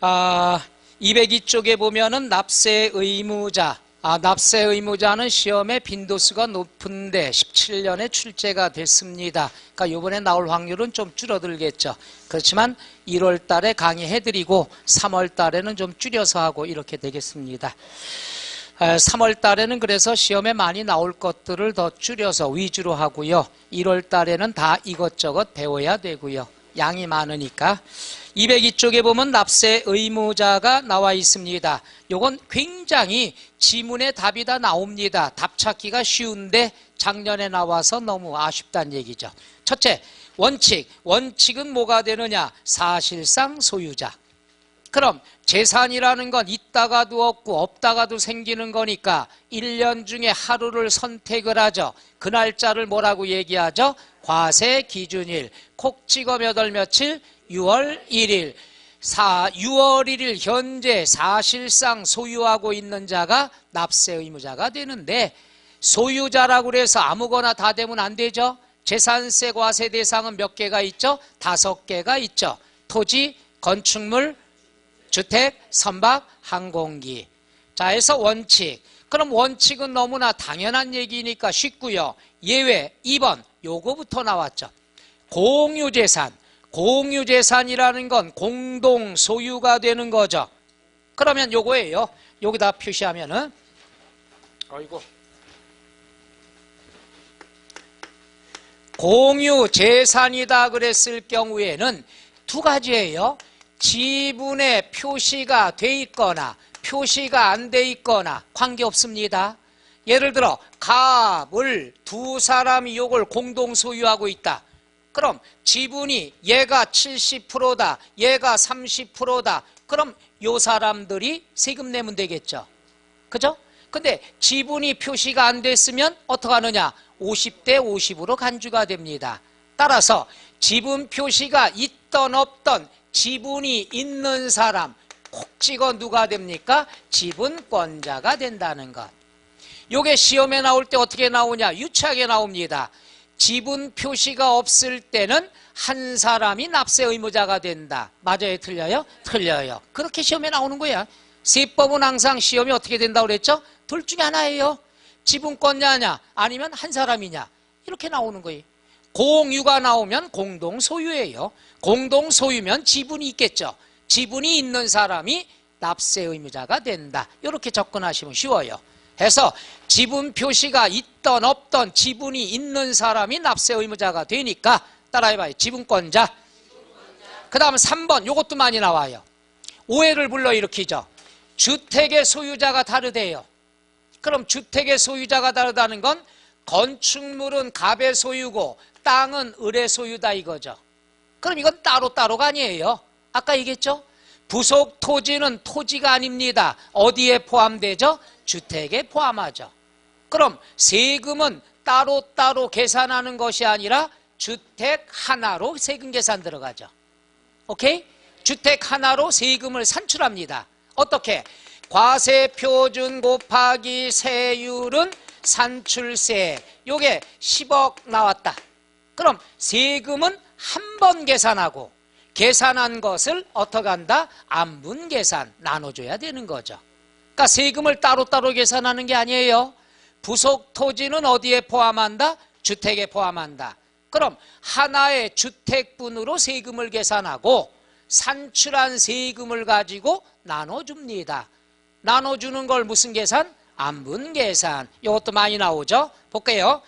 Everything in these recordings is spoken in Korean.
202쪽에 보면은 납세 의무자. 납세 의무자는 시험에 빈도수가 높은데 17년에 출제가 됐습니다. 그러니까 이번에 나올 확률은 좀 줄어들겠죠. 그렇지만 1월 달에 강의해드리고 3월 달에는 좀 줄여서 하고 이렇게 되겠습니다. 3월 달에는 그래서 시험에 많이 나올 것들을 더 줄여서 위주로 하고요. 1월 달에는 다 이것저것 배워야 되고요. 양이 많으니까. 202쪽에 보면 납세 의무자가 나와 있습니다. 요건 굉장히 지문에 답이 다 나옵니다. 답 찾기가 쉬운데 작년에 나와서 너무 아쉽다는 얘기죠. 첫째, 원칙. 원칙은 뭐가 되느냐? 사실상 소유자. 그럼 재산이라는 건 있다가도 없고 없다가도 생기는 거니까 1년 중에 하루를 선택을 하죠. 그 날짜를 뭐라고 얘기하죠? 과세 기준일. 콕 찍어 몇 월 며칠? 6월 1일. 6월 1일 현재 사실상 소유하고 있는 자가 납세 의무자가 되는데, 소유자라고 해서 아무거나 다 되면 안 되죠. 재산세 과세 대상은 몇 개가 있죠? 5개가 있죠. 토지, 건축물, 주택, 선박, 항공기. 자, 해서 원칙. 그럼 원칙은 너무나 당연한 얘기니까 쉽고요. 예외 2번 요거부터 나왔죠. 공유재산. 공유재산이라는 건 공동 소유가 되는 거죠. 그러면 요거예요. 여기다 표시하면은, 공유재산이다 그랬을 경우에는 두 가지예요. 지분에 표시가 돼 있거나 표시가 안 돼 있거나 관계없습니다. 예를 들어 갑을 두 사람이 이걸 공동 소유하고 있다. 그럼 지분이 얘가 70%다, 얘가 30%다. 그럼 요 사람들이 세금 내면 되겠죠. 그죠? 근데 지분이 표시가 안 됐으면 어떻게 하느냐? 50대 50으로 간주가 됩니다. 따라서 지분 표시가 있던 없던 지분이 있는 사람 콕 찍어 누가 됩니까? 지분권자가 된다는 것. 요게 시험에 나올 때 어떻게 나오냐? 유치하게 나옵니다. 지분 표시가 없을 때는 한 사람이 납세 의무자가 된다. 맞아요? 틀려요? 틀려요. 그렇게 시험에 나오는 거야. 세법은 항상 시험이 어떻게 된다고 그랬죠? 둘 중에 하나예요. 지분권자냐 아니면 한 사람이냐, 이렇게 나오는 거예요. 공유가 나오면 공동 소유예요. 공동 소유면 지분이 있겠죠. 지분이 있는 사람이 납세 의무자가 된다. 이렇게 접근하시면 쉬워요. 해서 지분 표시가 있던 없던 지분이 있는 사람이 납세 의무자가 되니까 따라해봐요. 지분권자. 그 다음 3번 이것도 많이 나와요. 오해를 불러일으키죠. 주택의 소유자가 다르대요. 그럼 주택의 소유자가 다르다는 건 건축물은 갑의 소유고 땅은 을의 소유다 이거죠. 그럼 이건 따로따로가 아니에요. 아까 얘기했죠? 부속 토지는 토지가 아닙니다. 어디에 포함되죠? 주택에 포함하죠. 그럼 세금은 따로따로 계산하는 것이 아니라 주택 하나로 세금 계산 들어가죠. 오케이? 주택 하나로 세금을 산출합니다. 어떻게? 과세표준 곱하기 세율은 산출세. 요게 10억 나왔다. 그럼 세금은 한 번 계산하고 계산한 것을 어떻게 한다? 안분 계산 나눠줘야 되는 거죠. 그러니까 세금을 따로따로 계산하는 게 아니에요. 부속 토지는 어디에 포함한다? 주택에 포함한다. 그럼 하나의 주택분으로 세금을 계산하고 산출한 세금을 가지고 나눠줍니다. 나눠주는 걸 무슨 계산? 안분 계산. 이것도 많이 나오죠. 볼게요.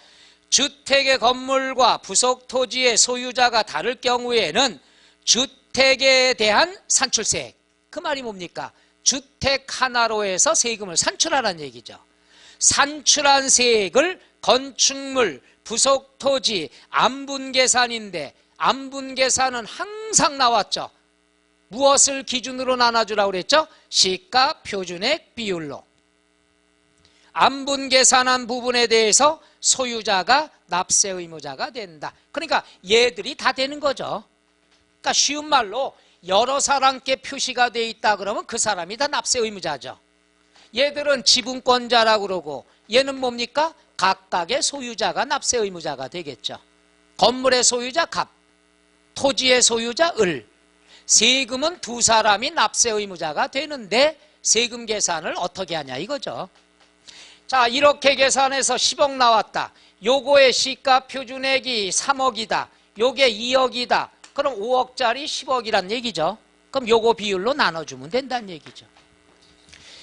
주택의 건물과 부속 토지의 소유자가 다를 경우에는 주택에 대한 산출세. 그 말이 뭡니까? 주택 하나로 해서 세금을 산출하라는 얘기죠. 산출한 세액을 건축물, 부속 토지, 안분 계산인데 안분 계산은 항상 나왔죠. 무엇을 기준으로 나눠주라고 그랬죠? 시가 표준액 비율로. 안분 계산한 부분에 대해서 소유자가 납세 의무자가 된다. 그러니까 얘들이 다 되는 거죠. 그러니까 쉬운 말로 여러 사람께 표시가 돼 있다 그러면 그 사람이 다 납세 의무자죠. 얘들은 지분권자라고 그러고 얘는 뭡니까? 각각의 소유자가 납세 의무자가 되겠죠. 건물의 소유자 갑, 토지의 소유자 을, 세금은 두 사람이 납세 의무자가 되는데 세금 계산을 어떻게 하냐 이거죠. 자, 이렇게 계산해서 10억 나왔다. 요거의 시가 표준액이 3억이다. 요게 2억이다. 그럼 5억짜리 10억이란 얘기죠. 그럼 요거 비율로 나눠주면 된다는 얘기죠.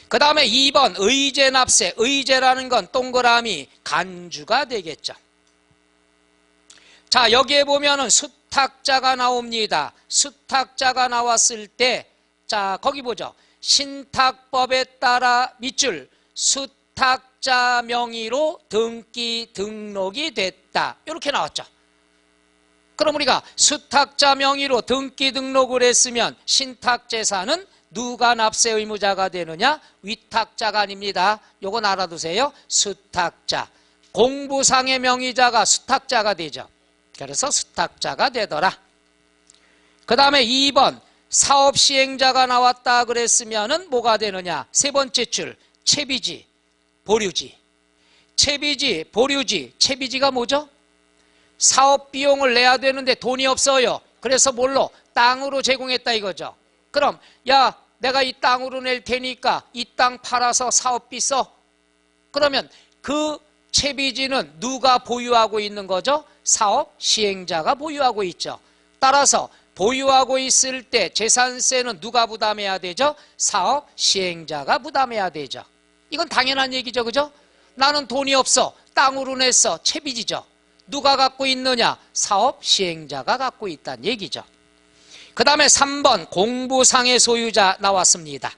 그 다음에 2번 의제 납세. 의제라는 건 동그라미 간주가 되겠죠. 자, 여기에 보면은 수탁자가 나옵니다. 수탁자가 나왔을 때, 자, 거기 보죠. 신탁법에 따라 밑줄 수탁자 명의로 등기 등록이 됐다. 이렇게 나왔죠. 그럼 우리가 수탁자 명의로 등기 등록을 했으면 신탁재산은 누가 납세 의무자가 되느냐? 위탁자가 아닙니다. 요건 알아두세요. 수탁자. 공부상의 명의자가 수탁자가 되죠. 그래서 수탁자가 되더라. 그 다음에 2번 사업시행자가 나왔다 그랬으면은 뭐가 되느냐? 세 번째 줄 채비지, 보류지. 채비지, 보류지. 채비지가 뭐죠? 사업 비용을 내야 되는데 돈이 없어요. 그래서 뭘로? 땅으로 제공했다 이거죠. 그럼 야, 내가 이 땅으로 낼 테니까 이 땅 팔아서 사업비 써. 그러면 그 채비지는 누가 보유하고 있는 거죠? 사업 시행자가 보유하고 있죠. 따라서 보유하고 있을 때 재산세는 누가 부담해야 되죠? 사업 시행자가 부담해야 되죠. 이건 당연한 얘기죠. 그죠? 나는 돈이 없어. 땅으로 냈어. 채비지죠. 누가 갖고 있느냐? 사업 시행자가 갖고 있다는 얘기죠. 그 다음에 3번 공부상의 소유자 나왔습니다.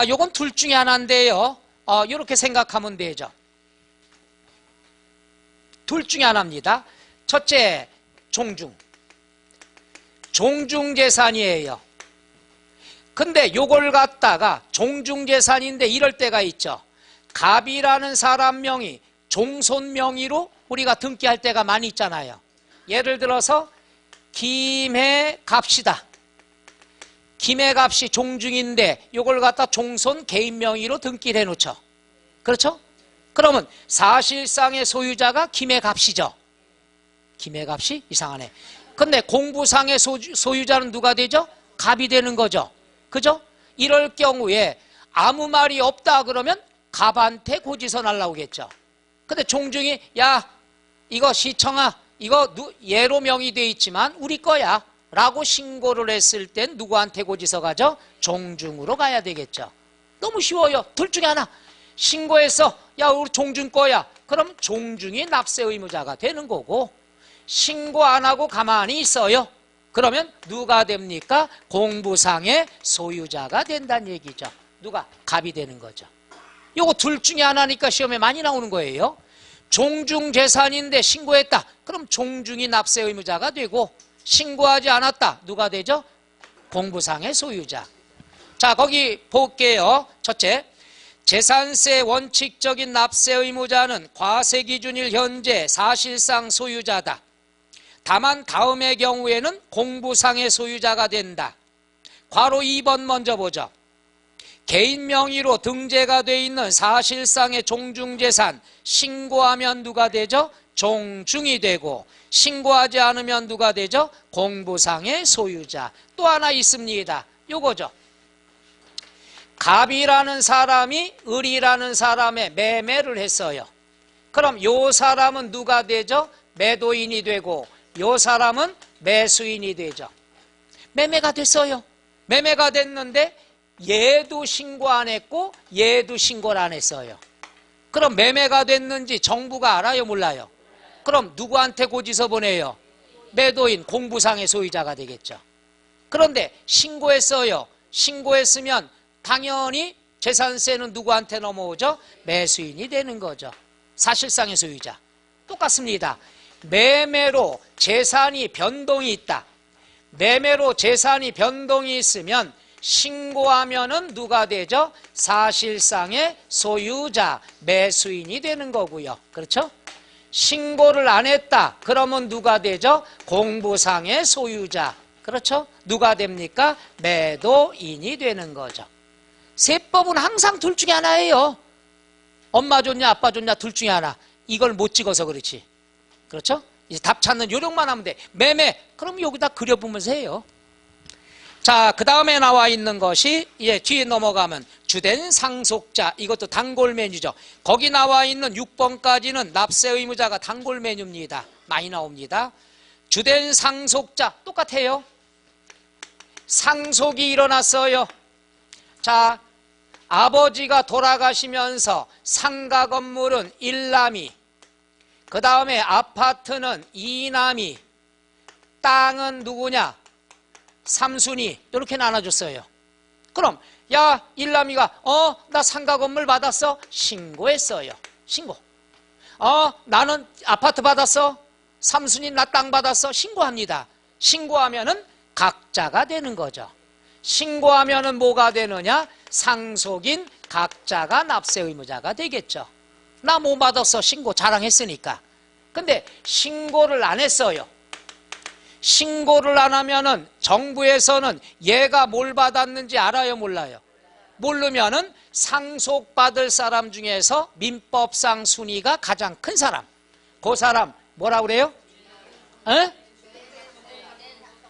요건 둘 중에 하나인데요. 이렇게 생각하면 되죠. 둘 중에 하나입니다. 첫째, 종중. 종중재산이에요. 근데 요걸 갖다가 종중재산인데 이럴 때가 있죠. 갑이라는 사람 명의, 종손 명의로 우리가 등기할 때가 많이 있잖아요. 예를 들어서 김해 갑시다. 김해 갑시 종중인데 요걸 갖다 종손 개인 명의로 등기를 해놓죠. 그렇죠? 그러면 사실상의 소유자가 김해 갑시죠. 김해 갑시? 이상하네. 근데 공부상의 소유자는 누가 되죠? 갑이 되는 거죠. 그죠? 이럴 경우에 아무 말이 없다 그러면 갑한테 고지서 날라오겠죠. 근데 종중이 야, 이거 시청아, 이거 예로 명의돼 있지만 우리 거야 라고 신고를 했을 땐 누구한테 고지서 가죠? 종중으로 가야 되겠죠. 너무 쉬워요. 둘 중에 하나. 신고해서 야, 우리 종중 거야. 그럼 종중이 납세 의무자가 되는 거고, 신고 안 하고 가만히 있어요. 그러면 누가 됩니까? 공부상의 소유자가 된다는 얘기죠. 누가? 갑이 되는 거죠. 요거 둘 중에 하나니까 시험에 많이 나오는 거예요. 종중재산인데 신고했다. 그럼 종중이 납세 의무자가 되고, 신고하지 않았다. 누가 되죠? 공부상의 소유자. 자, 거기 볼게요. 첫째, 재산세 원칙적인 납세 의무자는 과세기준일 현재 사실상 소유자다. 다만 다음의 경우에는 공부상의 소유자가 된다. 괄호 2번 먼저 보죠. 개인 명의로 등재가 돼 있는 사실상의 종중재산, 신고하면 누가 되죠? 종중이 되고, 신고하지 않으면 누가 되죠? 공부상의 소유자. 또 하나 있습니다. 요거죠. 갑이라는 사람이 을이라는 사람의 매매를 했어요. 그럼 요 사람은 누가 되죠? 매도인이 되고, 요 사람은 매수인이 되죠. 매매가 됐어요. 매매가 됐는데 얘도 신고 안 했고 얘도 신고를 안 했어요. 그럼 매매가 됐는지 정부가 알아요? 몰라요? 그럼 누구한테 고지서 보내요? 매도인, 공부상의 소유자가 되겠죠. 그런데 신고했어요. 신고했으면 당연히 재산세는 누구한테 넘어오죠? 매수인이 되는 거죠. 사실상의 소유자. 똑같습니다. 매매로 재산이 변동이 있다. 매매로 재산이 변동이 있으면 신고하면은 누가 되죠? 사실상의 소유자, 매수인이 되는 거고요. 그렇죠? 신고를 안 했다. 그러면 누가 되죠? 공부상의 소유자. 그렇죠? 누가 됩니까? 매도인이 되는 거죠. 세법은 항상 둘 중에 하나예요. 엄마 좋냐 아빠 좋냐 둘 중에 하나. 이걸 못 찍어서 그렇지. 그렇죠? 이제 답 찾는 요령만 하면 돼. 매매. 그럼 여기다 그려보면서 해요. 자, 그 다음에 나와 있는 것이, 뒤에 넘어가면 주된 상속자, 이것도 단골 메뉴죠. 거기 나와 있는 6번까지는 납세 의무자가 단골 메뉴입니다. 많이 나옵니다. 주된 상속자, 똑같아요. 상속이 일어났어요. 자, 아버지가 돌아가시면서 상가 건물은 1남이, 그 다음에 아파트는 2남이, 땅은 누구냐? 삼순이. 이렇게 나눠줬어요. 그럼 야, 1남이가 나 상가 건물 받았어? 신고했어요. 신고. 나는 아파트 받았어? 삼순이 나 땅 받았어? 신고합니다. 신고하면은 각자가 되는 거죠. 신고하면은 뭐가 되느냐? 상속인 각자가 납세 의무자가 되겠죠. 나 뭐 받았어? 신고 자랑했으니까. 근데 신고를 안 했어요. 신고를 안 하면은 정부에서는 얘가 뭘 받았는지 알아요, 몰라요? 모르면은 상속받을 사람 중에서 민법상 순위가 가장 큰 사람, 그 사람 뭐라 그래요?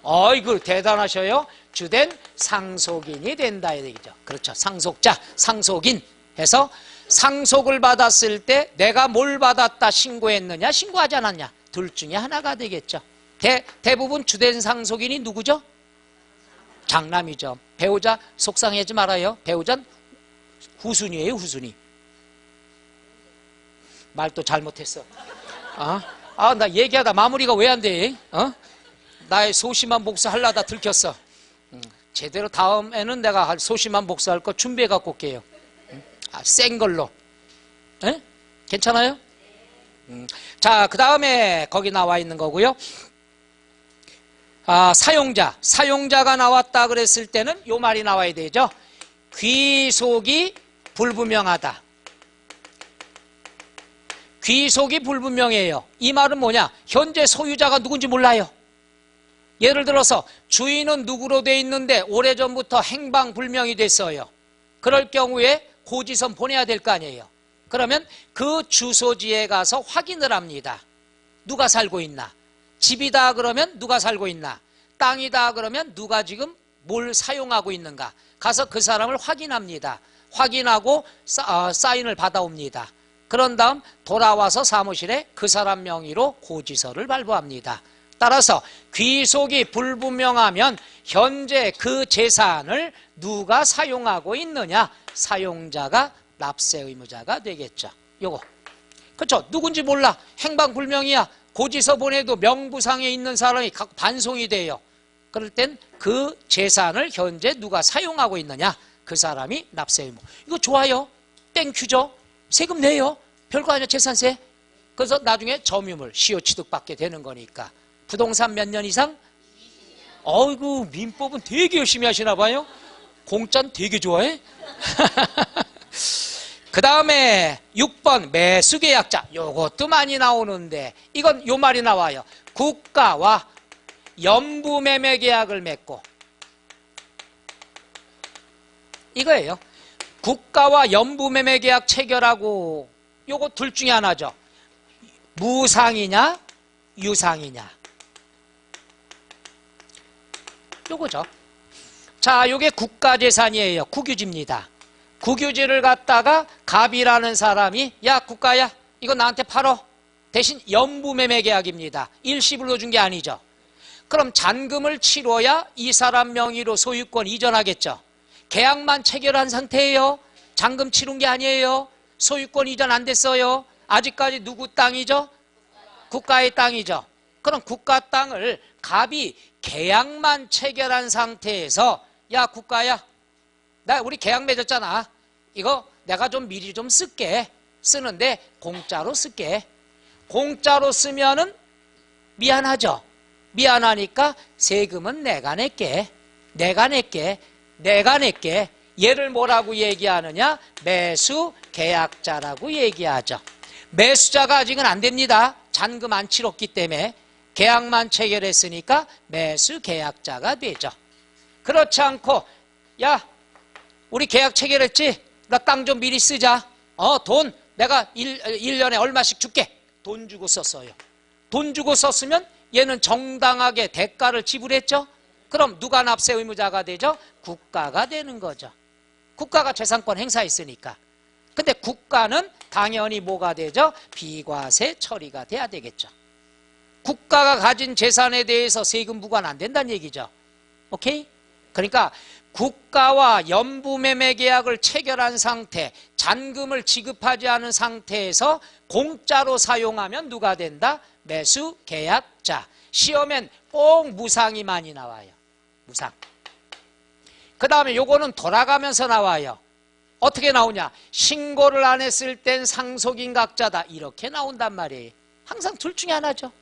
어이구, 대단하셔요. 주된 상속인이 된다 얘기죠. 그렇죠. 상속자, 상속인 해서 상속을 받았을 때 내가 뭘 받았다 신고했느냐, 신고하지 않았냐, 둘 중에 하나가 되겠죠. 대부분 주된 상속인이 누구죠? 장남이죠. 배우자 속상해하지 말아요. 배우자는 후순위예요, 후순위. 말도 잘못했어. 나 얘기하다 마무리가 왜 안 돼? 나의 소심한 복수하려다 들켰어. 제대로 다음에는 내가 소심한 복수할 거 준비해 갖고 올게요. 센 걸로. 괜찮아요? 자, 그 다음에 거기 나와 있는 거고요. 사용자가 나왔다 그랬을 때는 요 말이 나와야 되죠. 귀속이 불분명하다. 귀속이 불분명해요. 이 말은 뭐냐? 현재 소유자가 누군지 몰라요. 예를 들어서 주인은 누구로 돼 있는데 오래전부터 행방불명이 됐어요. 그럴 경우에 고지서 보내야 될 거 아니에요. 그러면 그 주소지에 가서 확인을 합니다. 누가 살고 있나? 집이다 그러면 누가 살고 있나? 땅이다 그러면 누가 지금 뭘 사용하고 있는가? 가서 그 사람을 확인합니다. 확인하고 사인을 받아옵니다. 그런 다음 돌아와서 사무실에 그 사람 명의로 고지서를 발부합니다. 따라서 귀속이 불분명하면 현재 그 재산을 누가 사용하고 있느냐? 사용자가 납세 의무자가 되겠죠. 요거. 그렇죠? 누군지 몰라. 행방불명이야. 고지서 보내도 명부상에 있는 사람이 각 반송이 돼요. 그럴 땐 그 재산을 현재 누가 사용하고 있느냐? 그 사람이 납세 의무. 이거 좋아요. 땡큐죠. 세금 내요. 별거 아니야, 재산세. 그래서 나중에 점유물, 시효 취득받게 되는 거니까. 부동산 몇 년 이상? 어이구, 민법은 되게 열심히 하시나 봐요. 공짜는 되게 좋아해. 그 다음에 6번 매수계약자. 요것도 많이 나오는데 이건 요 말이 나와요. 국가와 연부매매계약을 맺고, 이거예요. 국가와 연부매매계약 체결하고, 요거 둘 중에 하나죠. 무상이냐 유상이냐, 요거죠. 자, 요게 국가재산이에요. 국유지입니다. 국유지를 갖다가 갑이라는 사람이 야, 국가야, 이거 나한테 팔어. 대신 연부매매계약입니다. 일시불로 준 게 아니죠. 그럼 잔금을 치러야 이 사람 명의로 소유권 이전하겠죠. 계약만 체결한 상태예요. 잔금 치른 게 아니에요. 소유권 이전 안 됐어요. 아직까지 누구 땅이죠? 국가의 땅이죠. 그럼 국가 땅을 갑이 계약만 체결한 상태에서 야, 국가야, 우리 계약 맺었잖아. 이거 내가 좀 미리 좀 쓸게. 쓰는데 공짜로 쓸게. 공짜로 쓰면은 미안하죠. 미안하니까 세금은 내가 낼게. 얘를 뭐라고 얘기하느냐? 매수 계약자라고 얘기하죠. 매수자가 아직은 안 됩니다. 잔금 안 치렀기 때문에. 계약만 체결했으니까 매수 계약자가 되죠. 그렇지 않고 야, 우리 계약 체결했지? 나 땅 좀 미리 쓰자. 돈 내가 1년에 얼마씩 줄게. 돈 주고 썼어요. 돈 주고 썼으면 얘는 정당하게 대가를 지불했죠. 그럼 누가 납세 의무자가 되죠? 국가가 되는 거죠. 국가가 재산권 행사했으니까. 근데 국가는 당연히 뭐가 되죠? 비과세 처리가 돼야 되겠죠. 국가가 가진 재산에 대해서 세금 부과는 안 된다는 얘기죠. 오케이? 그러니까 국가와 연부매매 계약을 체결한 상태, 잔금을 지급하지 않은 상태에서 공짜로 사용하면 누가 된다? 매수 계약자. 시험엔 꼭 무상이 많이 나와요. 무상. 그 다음에 요거는 돌아가면서 나와요. 어떻게 나오냐? 신고를 안 했을 땐 상속인각자다. 이렇게 나온단 말이에요. 항상 둘 중에 하나죠.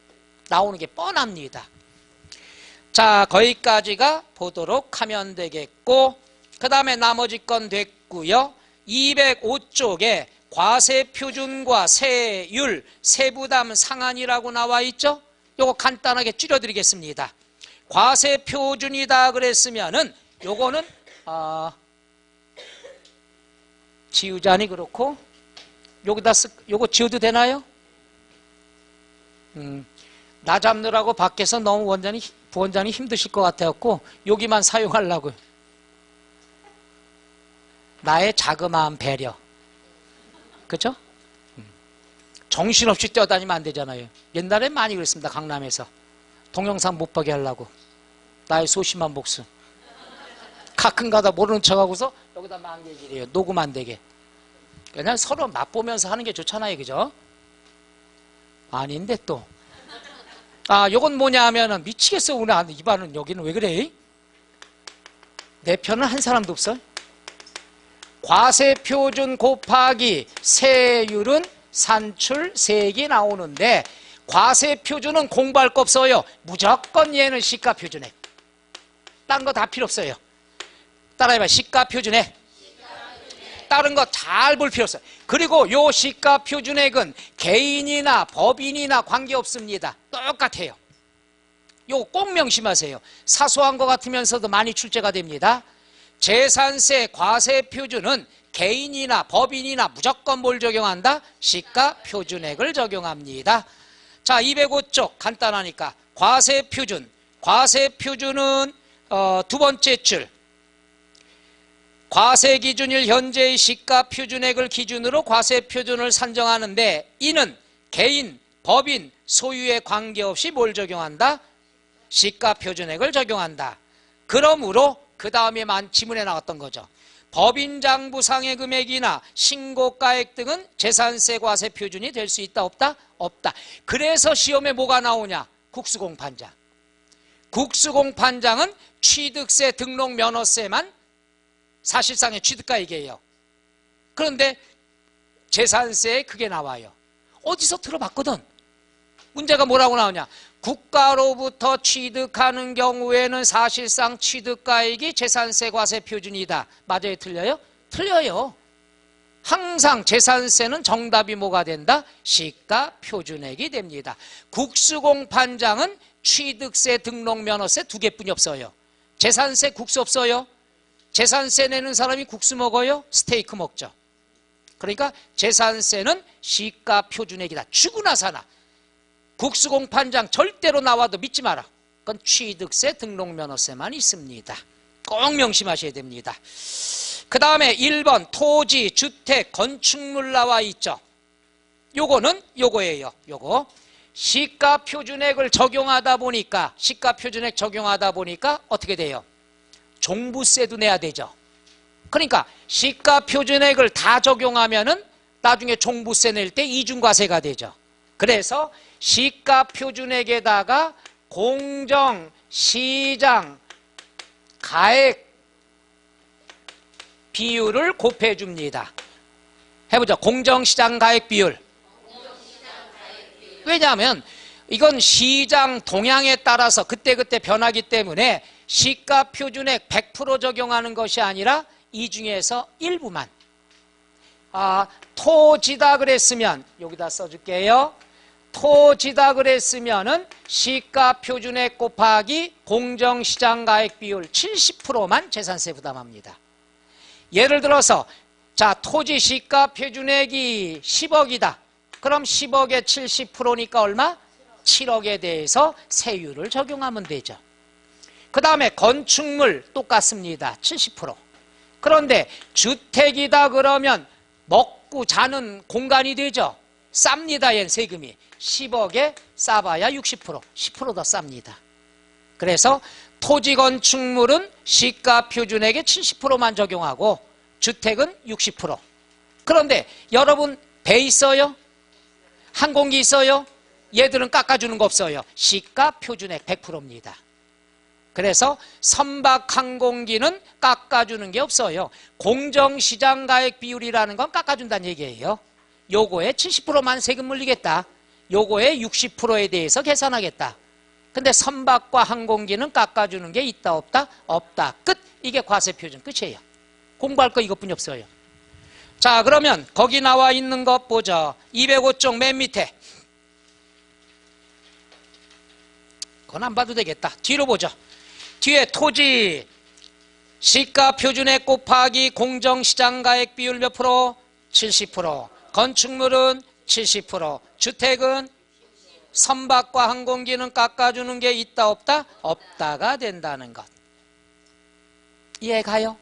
나오는 게 뻔합니다. 자, 거기까지가 보도록 하면 되겠고, 그 다음에 나머지 건 됐고요. 205쪽에 과세표준과 세율, 세부담 상한이라고 나와 있죠? 요거 간단하게 줄여드리겠습니다. 과세표준이다 그랬으면은 요거는 지우자니 그렇고 여기다 요거 지워도 되나요? 나 잡느라고 밖에서 너무 부원장이 힘드실 것 같아갖고 여기만 사용하려고요. 나의 자그마한 배려. 그죠? 정신없이 뛰어다니면 안 되잖아요. 옛날엔 많이 그랬습니다. 강남에서. 동영상 못 보게 하려고. 나의 소심한 목숨. 가끔 가다 모르는 척하고서 여기다 만개질이에요. 녹음 안 되게. 그냥 서로 맛보면서 하는 게 좋잖아요. 그죠? 아닌데 또. 요건 뭐냐 하면은 미치겠어. 오늘 이반은 여기는 왜 그래? 내 편은 한 사람도 없어. 과세표준 곱하기 세율은 산출세액이 나오는데 과세표준은 공부할 거 없어요. 무조건 얘는 시가표준액. 딴 거 다 필요 없어요. 따라해봐. 시가표준액. 다른 거 잘 볼 필요 없어요. 그리고 요 시가표준액은 개인이나 법인이나 관계없습니다. 똑같아요. 요거 꼭 명심하세요. 사소한 거 같으면서도 많이 출제가 됩니다. 재산세 과세표준은 개인이나 법인이나 무조건 뭘 적용한다? 시가표준액을 적용합니다. 자, 205쪽 간단하니까 과세표준. 과세표준은 두 번째 줄. 과세기준일 현재의 시가표준액을 기준으로 과세표준을 산정하는데 이는 개인, 법인, 소유에 관계없이 뭘 적용한다? 시가표준액을 적용한다. 그러므로 그 다음에 지문에 나왔던 거죠. 법인장부상의 금액이나 신고가액 등은 재산세 과세표준이 될 수 있다 없다? 없다. 그래서 시험에 뭐가 나오냐? 국수공판장. 국수공판장은 취득세 등록 면허세만 사실상의 취득가액이에요. 그런데 재산세에 그게 나와요. 어디서 들어봤거든. 문제가 뭐라고 나오냐? 국가로부터 취득하는 경우에는 사실상 취득가액이 재산세 과세 표준이다. 맞아요? 틀려요? 틀려요. 항상 재산세는 정답이 뭐가 된다? 시가 표준액이 됩니다. 국수공판장은 취득세 등록 면허세 두 개뿐이 없어요. 재산세 국수 없어요. 재산세 내는 사람이 국수 먹어요? 스테이크 먹죠. 그러니까 재산세는 시가 표준액이다. 죽으나 사나. 국수공판장 절대로 나와도 믿지 마라. 그건 취득세 등록면허세만 있습니다. 꼭 명심하셔야 됩니다. 그 다음에 1번 토지, 주택, 건축물 나와 있죠. 요거는 요거예요. 요거 시가표준액을 적용하다 보니까 시가표준액 적용하다 보니까 어떻게 돼요? 종부세도 내야 되죠. 그러니까 시가표준액을 다 적용하면은 나중에 종부세 낼 때 이중과세가 되죠. 그래서 시가표준액에다가 공정, 시장, 가액 비율을 곱해줍니다. 해보죠. 공정시장 가액 비율. 왜냐하면 이건 시장 동향에 따라서 그때그때 변하기 때문에 시가표준액 100% 적용하는 것이 아니라 이 중에서 일부만. 토지다 그랬으면 여기다 써줄게요. 토지다 그랬으면은 시가표준액 곱하기 공정시장 가액 비율 70%만 재산세 부담합니다. 예를 들어서 자 토지 시가표준액이 10억이다. 그럼 10억에 70%니까 얼마? 7억에 대해서 세율을 적용하면 되죠. 그 다음에 건축물 똑같습니다. 70%. 그런데 주택이다 그러면 먹고 자는 공간이 되죠. 쌉니다. 얘는 세금이 10억에 싸봐야 60%, 10% 더 쌉니다. 그래서 토지 건축물은 시가 표준액의 70%만 적용하고 주택은 60%. 그런데 여러분 배 있어요? 항공기 있어요? 얘들은 깎아주는 거 없어요. 시가 표준액 100%입니다. 그래서 선박 항공기는 깎아주는 게 없어요. 공정시장 가액 비율이라는 건 깎아준다는 얘기예요. 요거에 70%만 세금 물리겠다. 요거에 60%에 대해서 계산하겠다. 근데 선박과 항공기는 깎아주는 게 있다 없다? 없다. 끝. 이게 과세표준 끝이에요. 공부할 거 이것뿐이 없어요. 자, 그러면 거기 나와 있는 것 보죠. 205쪽 맨 밑에. 그건 안 봐도 되겠다. 뒤로 보죠. 뒤에 토지 시가 표준액 곱하기 공정시장 가액 비율 몇 프로? 70%. 건축물은 70%. 주택은 선박과 항공기는 깎아주는 게 있다 없다? 없다가 된다는 것. 이해가요?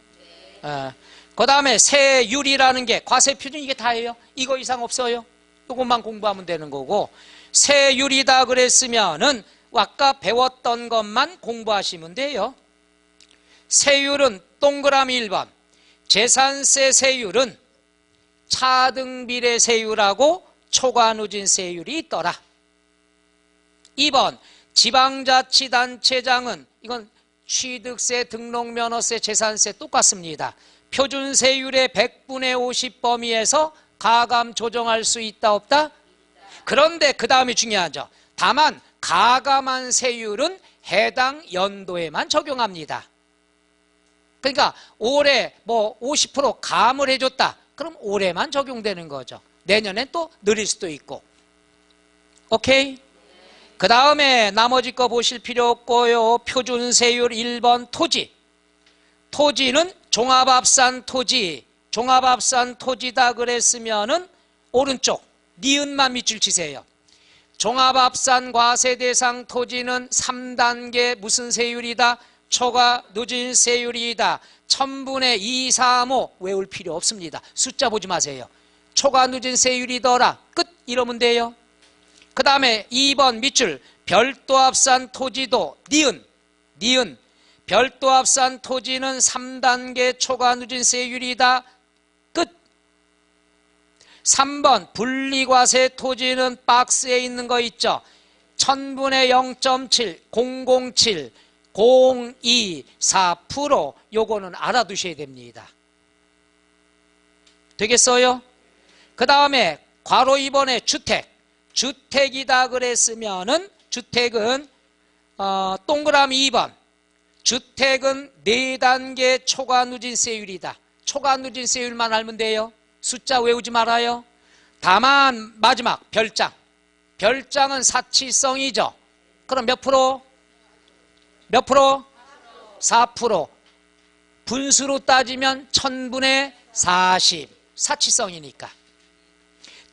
그 다음에 세율이라는 게 과세표준 이게 다예요. 이거 이상 없어요. 이것만 공부하면 되는 거고, 세율이다 그랬으면은 아까 배웠던 것만 공부하시면 돼요. 세율은 동그라미 1번 재산세 세율은 차등비례세율하고 초과누진세율이 있더라. 2번 지방자치단체장은 이건 취득세, 등록면허세, 재산세 똑같습니다. 표준세율의 100분의 50 범위에서 가감 조정할 수 있다 없다? 그런데 그 다음이 중요하죠. 다만 가감한 세율은 해당 연도에만 적용합니다. 그러니까 올해 뭐 50% 감을 해줬다. 그럼 올해만 적용되는 거죠. 내년엔 또 늘릴 수도 있고. 오케이? 그 다음에 나머지 거 보실 필요 없고요. 표준세율 1번 토지. 토지는 종합합산 토지. 종합합산 토지다 그랬으면은 오른쪽 니은만 밑줄 치세요. 종합합산 과세대상 토지는 3단계 무슨 세율이다? 초과 누진세율이다. 1000분의 235 외울 필요 없습니다. 숫자 보지 마세요. 초과 누진세율이더라. 끝. 이러면 돼요. 그 다음에 2번 밑줄 별도합산 토지도 니은 별도합산 토지는 3단계 초과 누진세율이다. 끝. 3번 분리과세 토지는 박스에 있는 거 있죠. 1000분의 0.7 007 024% 요거는 알아두셔야 됩니다. 되겠어요? 그 다음에 괄호 2번에 주택이다 그랬으면은 주택은 동그라미 2번 주택은 4단계 초과 누진세율이다. 초과 누진세율만 알면 돼요. 숫자 외우지 말아요. 다만 마지막 별장은 사치성이죠. 그럼 몇 프로? 몇 프로? 4%. 분수로 따지면 1000분의 40. 사치성이니까.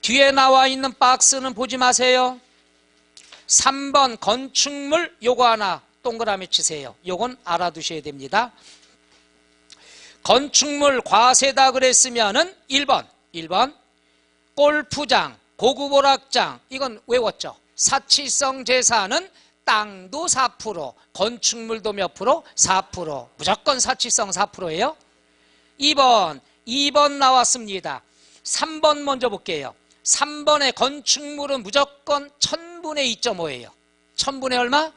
뒤에 나와 있는 박스는 보지 마세요. 3번 건축물 요거 하나 동그라미 치세요. 요건 알아두셔야 됩니다. 건축물 과세다 그랬으면은 1번 골프장, 고급 오락장 이건 외웠죠. 사치성 재산은 땅도 4%, 건축물도 몇 프로? 4%. 무조건 사치성 4%예요. 2번 나왔습니다. 3번 먼저 볼게요. 3번의 건축물은 무조건 1000분의 2.5예요. 1000분의 얼마?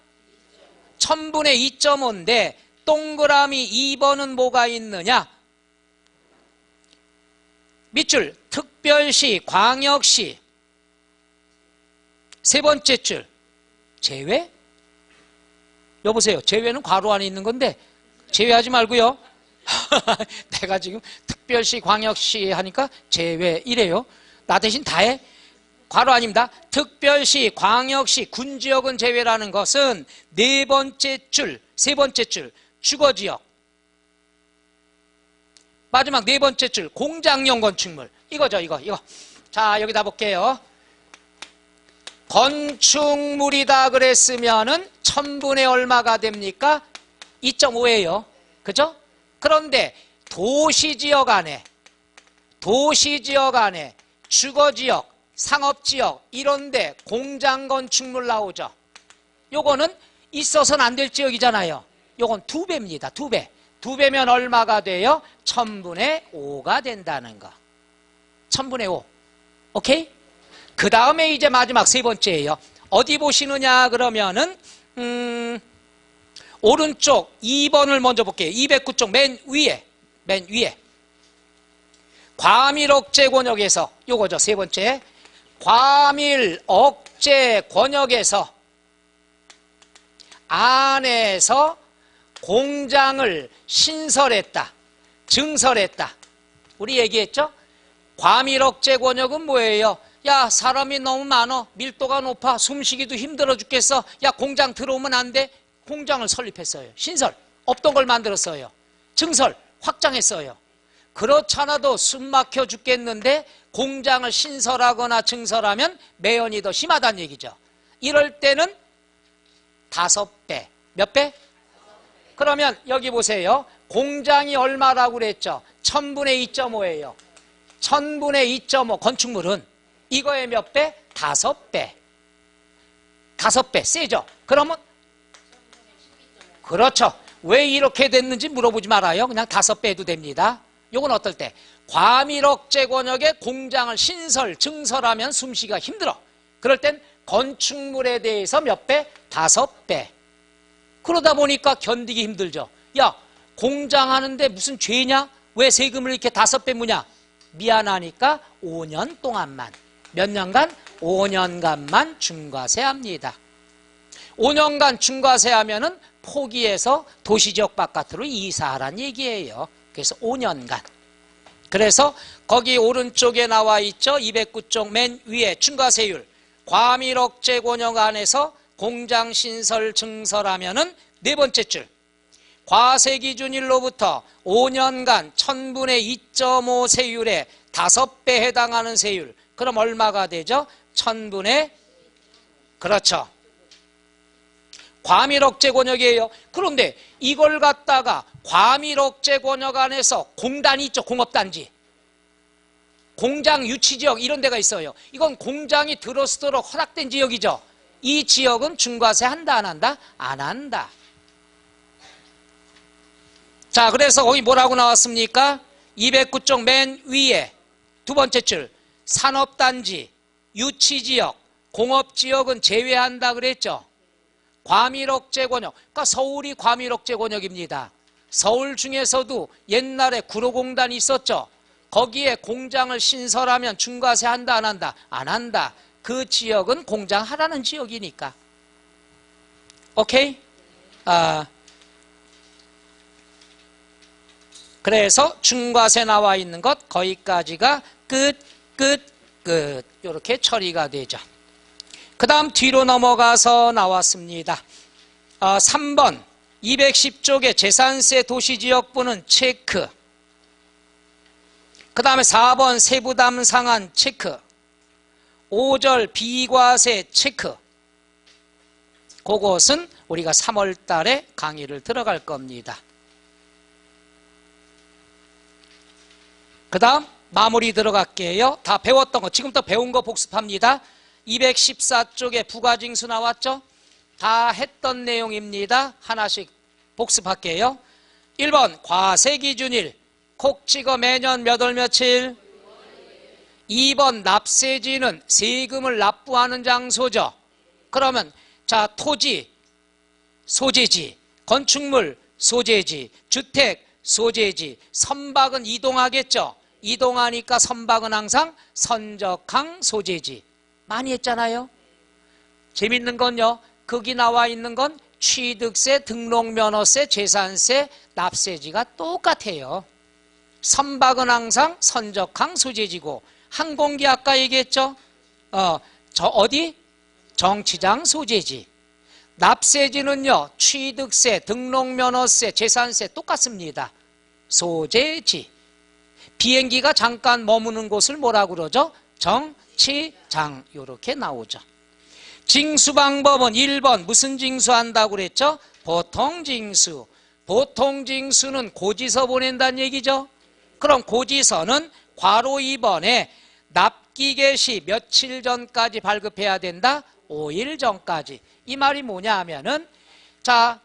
1000분의 2.5인데 동그라미 2번은 뭐가 있느냐? 밑줄 특별시, 광역시. 세 번째 줄 제외? 여보세요. 제외는 괄호 안에 있는 건데 제외하지 말고요. 내가 지금 특별시, 광역시 하니까 제외 이래요. 나 대신 다 해? 괄호 아닙니다. 특별시, 광역시, 군지역은 제외라는 것은 세 번째 줄 주거지역. 마지막 네 번째 줄 공장용 건축물. 이거죠, 이거. 자, 여기다 볼게요. 건축물이다 그랬으면은 1000분의 얼마가 됩니까? 2.5예요. 그죠? 그런데 도시지역 안에 주거지역, 상업지역 이런데 공장 건축물 나오죠. 요거는 있어서는 안 될 지역이잖아요. 요건 2배입니다. 2배. 2배면 얼마가 돼요? 1000분의 5가 된다는 거. 1000분의 5. 오케이? 그 다음에 이제 마지막 세 번째예요. 어디 보시느냐 그러면은 오른쪽 2번을 먼저 볼게요. 209쪽 맨 위에. 과밀억제 권역에서 요거죠. 세 번째. 과밀억제 권역에서 안에서 공장을 신설했다. 증설했다. 우리 얘기했죠? 과밀억제 권역은 뭐예요? 야, 사람이 너무 많아. 밀도가 높아. 숨쉬기도 힘들어 죽겠어. 야, 공장 들어오면 안 돼. 공장을 설립했어요. 신설. 없던 걸 만들었어요. 증설. 확장했어요. 그렇잖아도 숨 막혀 죽겠는데 공장을 신설하거나 증설하면 매연이 더 심하다는 얘기죠. 이럴 때는 5배. 몇 배? 그러면 여기 보세요. 공장이 얼마라고 그랬죠? 1000분의 2.5예요. 1000분의 2.5 건축물은 이거의 몇 배? 5배. 5배 세죠? 그러면 그렇죠. 왜 이렇게 됐는지 물어보지 말아요. 그냥 5배 해도 됩니다. 요건 어떨 때? 과밀억제 권역에 공장을 신설, 증설하면 숨쉬기가 힘들어. 그럴 땐 건축물에 대해서 몇 배? 5배. 그러다 보니까 견디기 힘들죠. 야, 공장 하는데 무슨 죄냐? 왜 세금을 이렇게 5배 무냐? 미안하니까 5년 동안만. 몇 년간? 5년간만 중과세합니다. 5년간 중과세하면은 포기해서 도시지역 바깥으로 이사하란 얘기예요. 그래서 5년간. 그래서 거기 오른쪽에 나와 있죠. 209쪽 맨 위에 중과세율. 과밀억제 권역 안에서 공장 신설 증설하면은 네 번째 줄. 과세 기준일로부터 5년간 1000분의 2.5 세율에 5배 해당하는 세율. 그럼 얼마가 되죠? 1000분의 그렇죠. 과밀억제 권역이에요. 그런데 이걸 갖다가 과밀억제 권역 안에서 공단이 있죠. 공업단지. 공장 유치지역 이런 데가 있어요. 이건 공장이 들어서도록 허락된 지역이죠. 이 지역은 중과세 한다 안 한다? 안 한다. 자, 그래서 거기 뭐라고 나왔습니까? 209쪽 맨 위에 두 번째 줄 산업단지, 유치지역, 공업지역은 제외한다 그랬죠. 과밀억제 권역, 그러니까 서울이 과밀억제 권역입니다. 서울 중에서도 옛날에 구로공단이 있었죠. 거기에 공장을 신설하면 중과세 한다 안 한다? 안 한다. 그 지역은 공장 하라는 지역이니까. 오케이? 그래서 중과세 나와 있는 것 거기까지가 끝. 이렇게 처리가 되죠. 그 다음 뒤로 넘어가서 나왔습니다. 3번 210쪽의 재산세 도시지역부는 체크. 그 다음에 4번 세부담 상한 체크. 5절 비과세 체크. 그것은 우리가 3월 달에 강의를 들어갈 겁니다. 그 다음 마무리 들어갈게요. 다 배웠던 거 지금부터 배운 거 복습합니다. 214쪽에 부가징수 나왔죠? 다 했던 내용입니다. 하나씩 복습할게요. 1번 과세기준일 콕 찍어 매년 몇 월 며칠. 2번 납세지는 세금을 납부하는 장소죠. 그러면 자 토지 소재지, 건축물 소재지, 주택 소재지, 선박은 이동하겠죠. 이동하니까 선박은 항상 선적항 소재지. 많이 했잖아요. 재밌는 건요. 거기 나와 있는 건 취득세, 등록면허세, 재산세, 납세지가 똑같아요. 선박은 항상 선적항 소재지고 항공기 아까 얘기했죠. 어디? 정치장 소재지. 납세지는요. 취득세, 등록면허세, 재산세 똑같습니다. 소재지. 비행기가 잠깐 머무는 곳을 뭐라고 그러죠? 정치장. 이렇게 나오죠. 징수 방법은 1번 무슨 징수한다고 그랬죠? 보통징수. 보통 징수는 고지서 보낸다는 얘기죠. 그럼 고지서는 괄호 2번에 납기 개시 며칠 전까지 발급해야 된다? 5일 전까지. 이 말이 뭐냐 하면은, 자,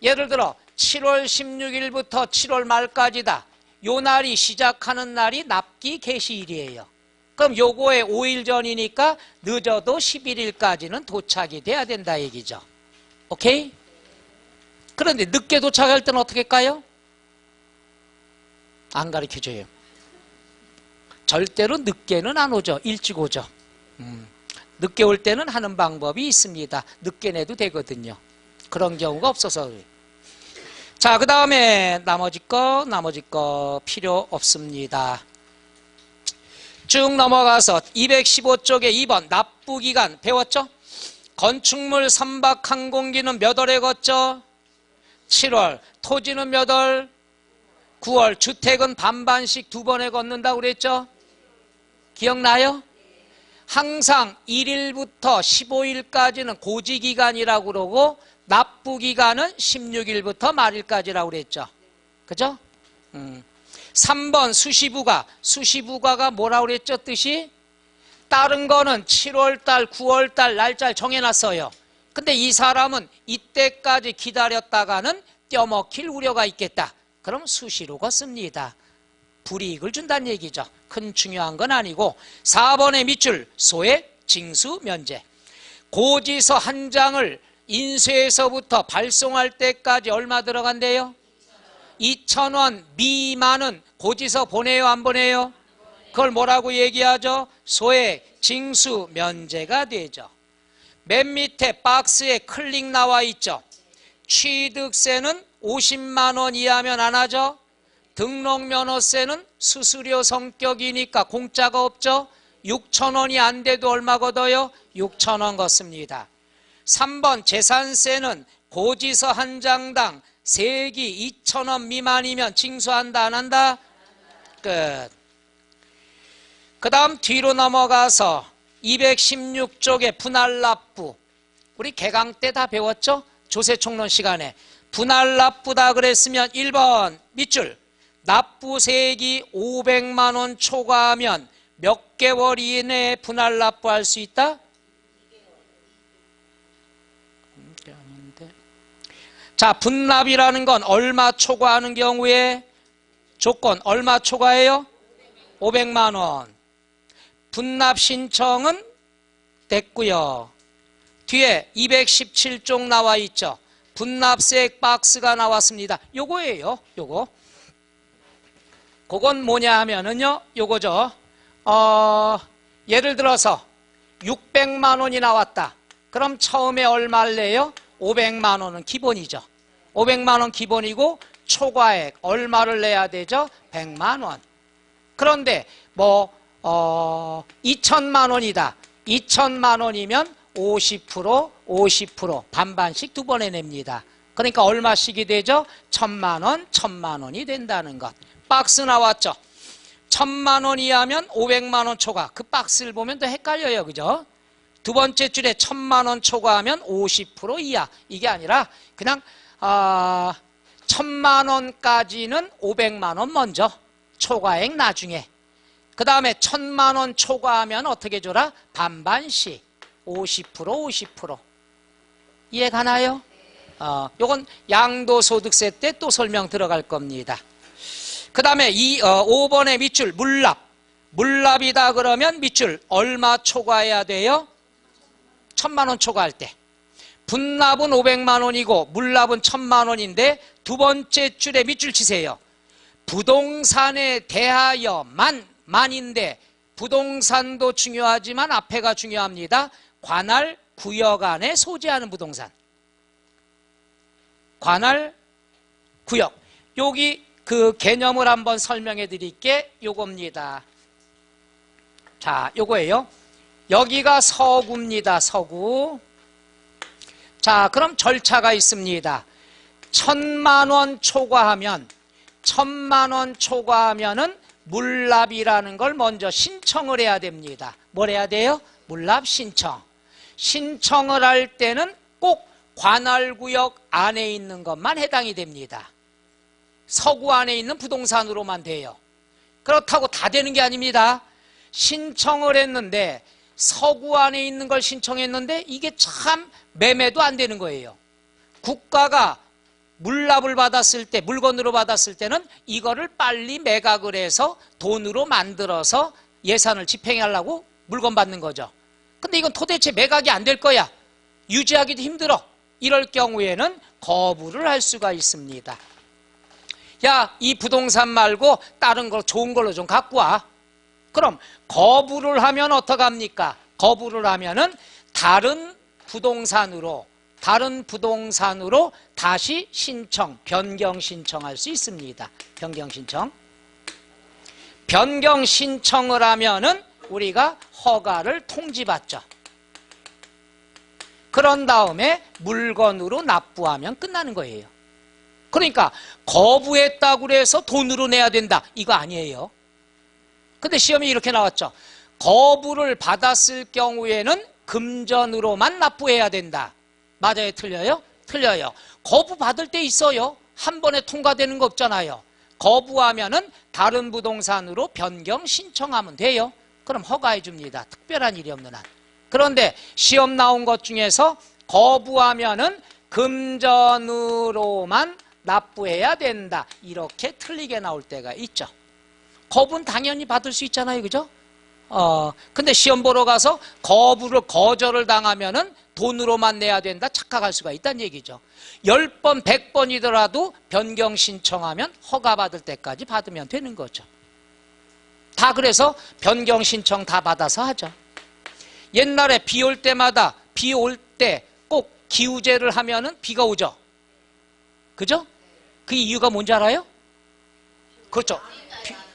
예를 들어 7월 16일부터 7월 말까지다. 요 날이 시작하는 날이 납기 개시일이에요. 그럼 요거에 5일 전이니까 늦어도 11일까지는 도착이 돼야 된다 얘기죠. 오케이? 그런데 늦게 도착할 때는 어떻게 할까요? 안 가르쳐줘요. 절대로 늦게는 안 오죠. 일찍 오죠. 늦게 올 때는 하는 방법이 있습니다. 늦게 내도 되거든요. 그런 경우가 없어서. 자, 그 다음에 나머지 거 필요 없습니다. 쭉 넘어가서 215쪽에 2번 납부기간 배웠죠? 건축물 선박 항공기는 몇 월에 걷죠? 7월. 토지는 몇 월? 9월. 주택은 반반씩 2번에 걷는다고 그랬죠? 기억나요? 항상 1일부터 15일까지는 고지기간이라고 그러고 납부기간은 16일부터 말일까지라고 그랬죠. 그죠? 3번 수시부가가 뭐라고 그랬죠? 뜻이? 다른 거는 7월달, 9월달 날짜를 정해놨어요. 근데 이 사람은 이때까지 기다렸다가는 떼어먹힐 우려가 있겠다. 그럼 수시로 걷습니다. 불이익을 준다는 얘기죠. 큰 중요한 건 아니고. 4번의 밑줄 소액 징수 면제. 고지서 한 장을 인쇄해서부터 발송할 때까지 얼마 들어간대요? 2,000원 미만은 고지서 보내요, 안 보내요? 그걸 뭐라고 얘기하죠? 소액 징수 면제가 되죠. 맨 밑에 박스에 클릭 나와 있죠. 취득세는 50만 원 이하면 안 하죠. 등록면허세는 수수료 성격이니까 공짜가 없죠. 6,000원이 안 돼도 얼마 걷어요? 6,000원 걷습니다. 3번 재산세는 고지서 한 장당 세기 2,000원 미만이면 징수한다 안 한다? 끝. 그 다음 뒤로 넘어가서 216쪽에 분할납부. 우리 개강 때 다 배웠죠? 조세총론 시간에. 분할납부다 그랬으면 1번 밑줄. 납부세액이 500만 원 초과하면 몇 개월 이내에 분할납부할 수 있다? 자, 분납이라는 건 얼마 초과하는 경우에 조건 얼마 초과해요? 500만 원. 분납 신청은 됐고요. 뒤에 217쪽 나와 있죠. 분납세액 박스가 나왔습니다. 요거예요. 요거. 그건 뭐냐 하면은요. 요거죠. 예를 들어서 600만 원이 나왔다. 그럼 처음에 얼마를 내요? 500만 원은 기본이죠. 500만 원 기본이고 초과액 얼마를 내야 되죠? 100만 원. 그런데 2천만 원이다. 2천만 원이면 50% 반반씩 2번에 냅니다. 그러니까 얼마씩이 되죠? 1,000만 원, 1,000만 원이 된다는 것. 박스 나왔죠? 1,000만 원 이하면 500만 원 초과. 그 박스를 보면 더 헷갈려요. 그죠? 두 번째 줄에 1,000만 원 초과하면 50% 이하. 이게 아니라 그냥 1,000만 원까지는 500만 원 먼저. 초과액 나중에. 그 다음에 1,000만 원 초과하면 어떻게 줘라? 반반씩 50%. 이해 가나요? 요건 양도소득세 때 또 설명 들어갈 겁니다. 그 다음에 5번의 밑줄 물납이다 그러면 밑줄 얼마 초과해야 돼요? 1,000만 원 초과할 때. 분납은 500만 원이고 물납은 1,000만 원인데 두 번째 줄에 밑줄 치세요. 부동산에 대하여만인데 부동산도 중요하지만 앞에가 중요합니다. 관할 구역 안에 소재하는 부동산. 관할 구역. 여기 그 개념을 한번 설명해 드릴게. 요겁니다. 자, 요거예요. 여기가 서구입니다. 서구. 자, 그럼 절차가 있습니다. 1,000만 원 초과하면은 물납이라는 걸 먼저 신청을 해야 됩니다. 뭘 해야 돼요? 물납 신청. 신청을 할 때는 꼭 관할구역 안에 있는 것만 해당이 됩니다. 서구 안에 있는 부동산으로만 돼요. 그렇다고 다 되는 게 아닙니다. 신청을 했는데 서구 안에 있는 걸 신청했는데 이게 참 매매도 안 되는 거예요. 국가가 물납을 받았을 때, 물건으로 받았을 때는 이거를 빨리 매각을 해서 돈으로 만들어서 예산을 집행하려고 물건 받는 거죠. 근데 이건 도대체 매각이 안 될 거야. 유지하기도 힘들어. 이럴 경우에는 거부를 할 수가 있습니다. 야, 이 부동산 말고 다른 거 좋은 걸로 좀 갖고 와. 그럼 거부를 하면 어떡합니까? 거부를 하면은 다른 부동산으로 다시 신청, 변경 신청할 수 있습니다. 변경 신청. 변경 신청을 하면은 우리가 허가를 통지받죠. 그런 다음에 물건으로 납부하면 끝나는 거예요. 그러니까 거부했다고 해서 돈으로 내야 된다. 이거 아니에요. 근데 시험이 이렇게 나왔죠. 거부를 받았을 경우에는 금전으로만 납부해야 된다. 맞아요? 틀려요? 틀려요. 거부 받을 때 있어요. 한 번에 통과되는 거 없잖아요. 거부하면은 다른 부동산으로 변경 신청하면 돼요. 그럼 허가해 줍니다. 특별한 일이 없는 한. 그런데 시험 나온 것 중에서 거부하면은 금전으로만 납부해야 된다. 이렇게 틀리게 나올 때가 있죠. 거부는 당연히 받을 수 있잖아요. 그죠? 근데 시험 보러 가서 거절을 당하면은 돈으로만 내야 된다. 착각할 수가 있다는 얘기죠. 10번, 100번이더라도 변경 신청하면 허가받을 때까지 받으면 되는 거죠. 다 그래서 변경 신청 다 받아서 하죠. 옛날에 비 올 때마다 비 올 때 꼭 기우제를 하면은 비가 오죠. 그죠? 그 이유가 뭔지 알아요? 그렇죠.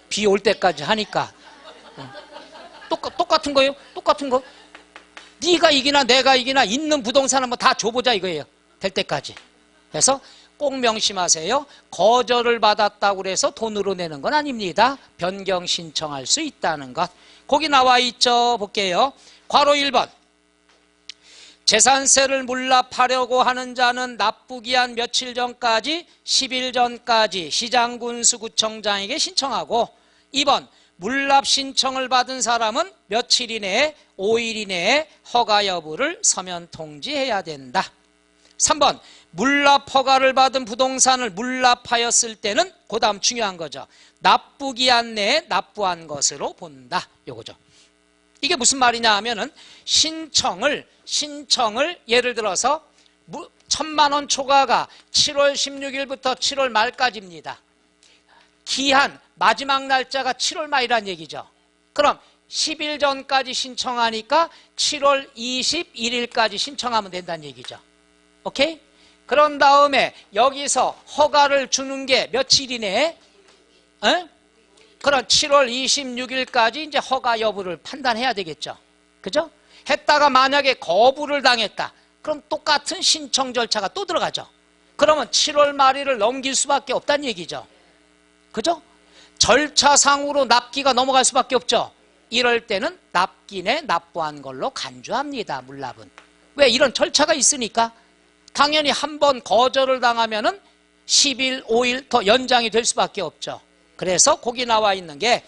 비 올 때까지 하니까. 똑같은 거예요. 똑같은 거. 네가 이기나 내가 이기나 있는 부동산 한번 다 줘보자 이거예요. 될 때까지. 그래서 꼭 명심하세요. 거절을 받았다고 해서 돈으로 내는 건 아닙니다. 변경 신청할 수 있다는 것. 거기 나와 있죠. 볼게요. 괄호 1번. 재산세를 물납하려고 하는 자는 납부기한 며칠 전까지 10일 전까지 시장군수구청장에게 신청하고 2번 물납 신청을 받은 사람은 며칠 이내에 5일 이내에 허가 여부를 서면 통지해야 된다. 3번 물납 허가를 받은 부동산을 물납하였을 때는 그 다음 중요한 거죠. 납부기한 내에 납부한 것으로 본다. 요거죠. 이게 무슨 말이냐 하면은 신청을 예를 들어서 1,000만 원 초과가 7월 16일부터 7월 말까지입니다. 기한 마지막 날짜가 7월 말이란 얘기죠. 그럼 10일 전까지 신청하니까 7월 21일까지 신청하면 된다는 얘기죠. 오케이? 그런 다음에 여기서 허가를 주는 게 며칠이네? 그럼 7월 26일까지 이제 허가 여부를 판단해야 되겠죠. 그죠? 했다가 만약에 거부를 당했다. 그럼 똑같은 신청 절차가 또 들어가죠. 그러면 7월 말일을 넘길 수밖에 없다는 얘기죠. 그죠? 절차상으로 납기가 넘어갈 수밖에 없죠. 이럴 때는 납기내 납부한 걸로 간주합니다. 물납은. 왜? 이런 절차가 있으니까. 당연히 한 번 거절을 당하면은 10일, 5일 더 연장이 될 수밖에 없죠. 그래서 거기 나와 있는 게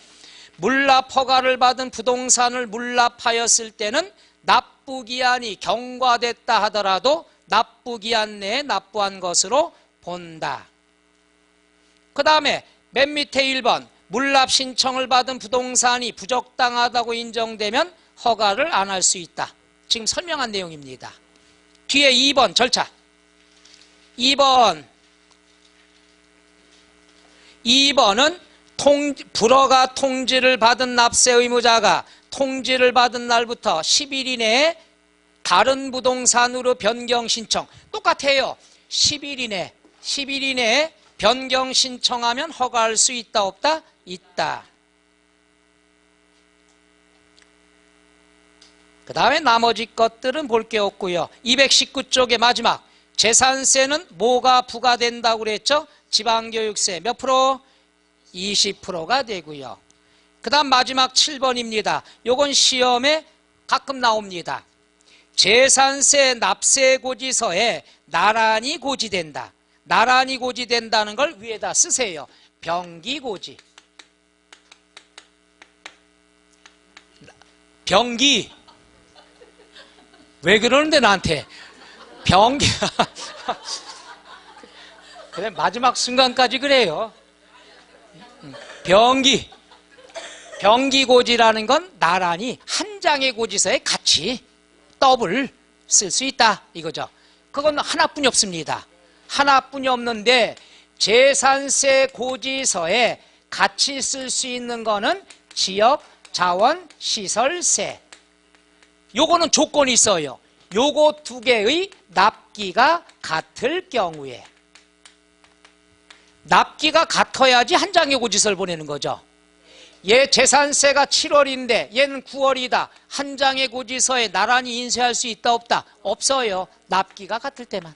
물납 허가를 받은 부동산을 물납하였을 때는 납부기한이 경과됐다 하더라도 납부기한 내에 납부한 것으로 본다. 그 다음에 맨 밑에 1번 물납 신청을 받은 부동산이 부적당하다고 인정되면 허가를 안 할 수 있다. 지금 설명한 내용입니다. 뒤에 2번 절차. 2번은 불허가 통지를 받은 납세 의무자가 통지를 받은 날부터 10일 이내에 다른 부동산으로 변경 신청. 똑같아요. 10일 이내에 변경 신청하면 허가할 수 있다 없다? 있다. 그 다음에 나머지 것들은 볼 게 없고요. 219쪽의 마지막 재산세는 뭐가 부과된다고 그랬죠? 지방교육세 몇 프로? 20%가 되고요. 그 다음 마지막 7번입니다. 요건 시험에 가끔 나옵니다. 재산세 납세 고지서에 나란히 고지된다. 나란히 고지된다는 걸 위에다 쓰세요. 병기고지. 병기. 왜 그러는데 나한테. 병기. 그래, 마지막 순간까지 그래요. 병기. 병기고지라는 건 나란히 한 장의 고지서에 같이 더블 쓸 수 있다 이거죠. 그건 하나뿐이 없습니다. 하나뿐이 없는데 재산세 고지서에 같이 쓸 수 있는 거는 지역 자원 시설세. 요거는 조건이 있어요. 요거 두 개의 납기가 같을 경우에. 납기가 같아야지 한 장의 고지서를 보내는 거죠. 얘 재산세가 7월인데 얘는 9월이다. 한 장의 고지서에 나란히 인쇄할 수 있다 없다? 없어요. 납기가 같을 때만.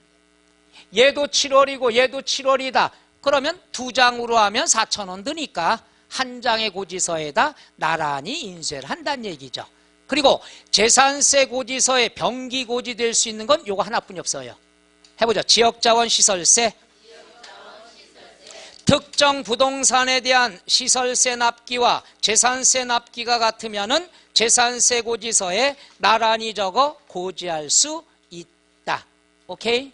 얘도 7월이고 얘도 7월이다. 그러면 두 장으로 하면 4,000원 드니까 한 장의 고지서에다 나란히 인쇄를 한다는 얘기죠. 그리고 재산세 고지서에 병기 고지될 수 있는 건 요거 하나뿐이 없어요. 해보죠. 지역자원시설세. 특정 부동산에 대한 시설세 납기와 재산세 납기가 같으면은 재산세 고지서에 나란히 적어 고지할 수 있다. 오케이?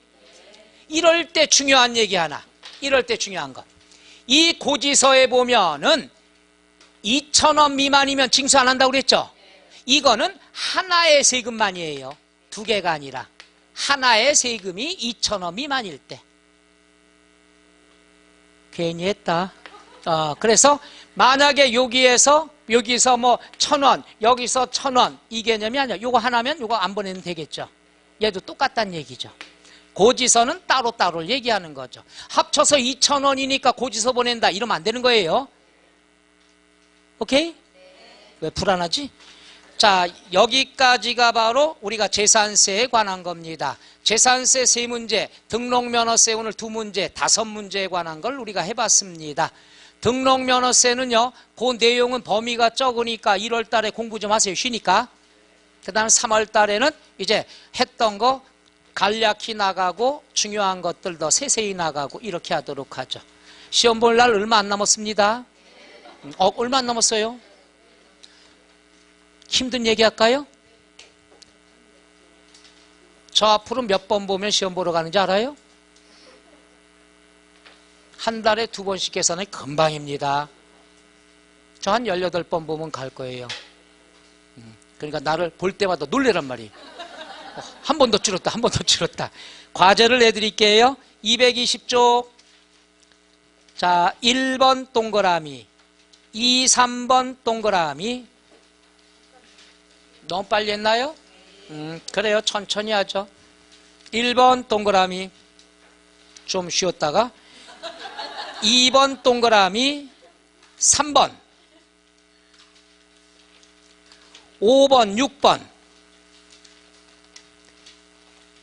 이럴 때 중요한 얘기 하나. 이럴 때 중요한 거. 이 고지서에 보면은 2,000원 미만이면 징수 안 한다고 그랬죠? 이거는 하나의 세금만이에요. 두 개가 아니라. 하나의 세금이 2,000원 미만일 때. 괜히 했다. 그래서 만약에 여기서 뭐 1,000원, 여기서 1,000원 이 개념이 아니야. 요거 하나면 요거 안 보내면 되겠죠. 얘도 똑같다는 얘기죠. 고지서는 따로따로 얘기하는 거죠. 합쳐서 2,000원이니까 고지서 보낸다 이러면 안 되는 거예요. 오케이? 왜 불안하지? 자, 여기까지가 바로 우리가 재산세에 관한 겁니다. 재산세 세 문제, 등록면허세 오늘 두 문제, 5문제에 관한 걸 우리가 해봤습니다. 등록면허세는요, 그 내용은 범위가 적으니까 1월 달에 공부 좀 하세요. 쉬니까. 그 다음 3월 달에는 이제 했던 거 간략히 나가고 중요한 것들 더 세세히 나가고 이렇게 하도록 하죠. 시험 볼 날 얼마 안 남았습니다. 얼마 안 남았어요? 힘든 얘기 할까요? 저 앞으로 몇 번 보면 시험 보러 가는지 알아요? 한 달에 2번씩 계산이 금방입니다. 저 한 18번 보면 갈 거예요. 그러니까 나를 볼 때마다 놀래란 말이에요. 한 번 더 줄었다, 한 번 더 줄었다. 과제를 내드릴게요. 220쪽. 자, 1번 동그라미, 2, 3번 동그라미. 너무 빨리 했나요? 그래요. 천천히 하죠. 1번 동그라미 좀 쉬었다가 2번 동그라미 3번 5번 6번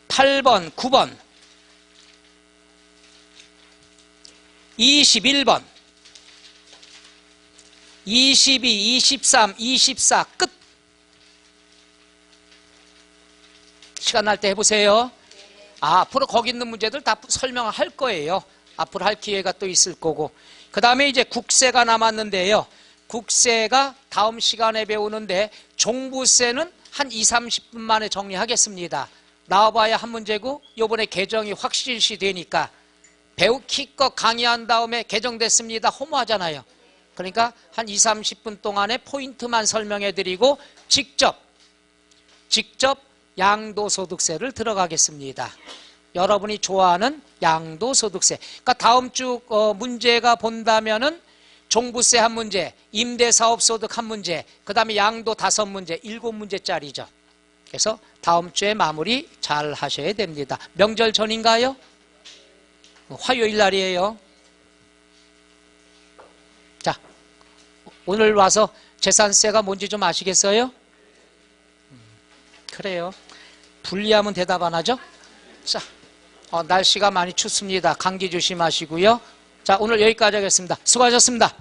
8번 9번 21번 22, 23, 24 끝. 시간 날 때 해보세요. 앞으로 거기 있는 문제들 다 설명을 할 거예요. 앞으로 할 기회가 또 있을 거고. 그 다음에 이제 국세가 남았는데요. 국세가 다음 시간에 배우는데 종부세는 한 2, 30분 만에 정리하겠습니다. 나와봐야 한 문제고 요번에 개정이 확실시 되니까 기껏 강의한 다음에 개정됐습니다. 허무하잖아요. 그러니까 한 2, 30분 동안에 포인트만 설명해 드리고 직접 양도소득세를 들어가겠습니다. 여러분이 좋아하는 양도소득세. 그러니까 다음 주 문제가 본다면은 종부세 한 문제, 임대사업소득 한 문제, 그 다음에 양도 5문제, 7문제짜리죠. 그래서 다음 주에 마무리 잘 하셔야 됩니다. 명절 전인가요? 화요일 날이에요. 자, 오늘 와서 재산세가 뭔지 좀 아시겠어요? 그래요. 불리하면 대답 안 하죠? 자, 날씨가 많이 춥습니다. 감기 조심하시고요. 자, 오늘 여기까지 하겠습니다. 수고하셨습니다.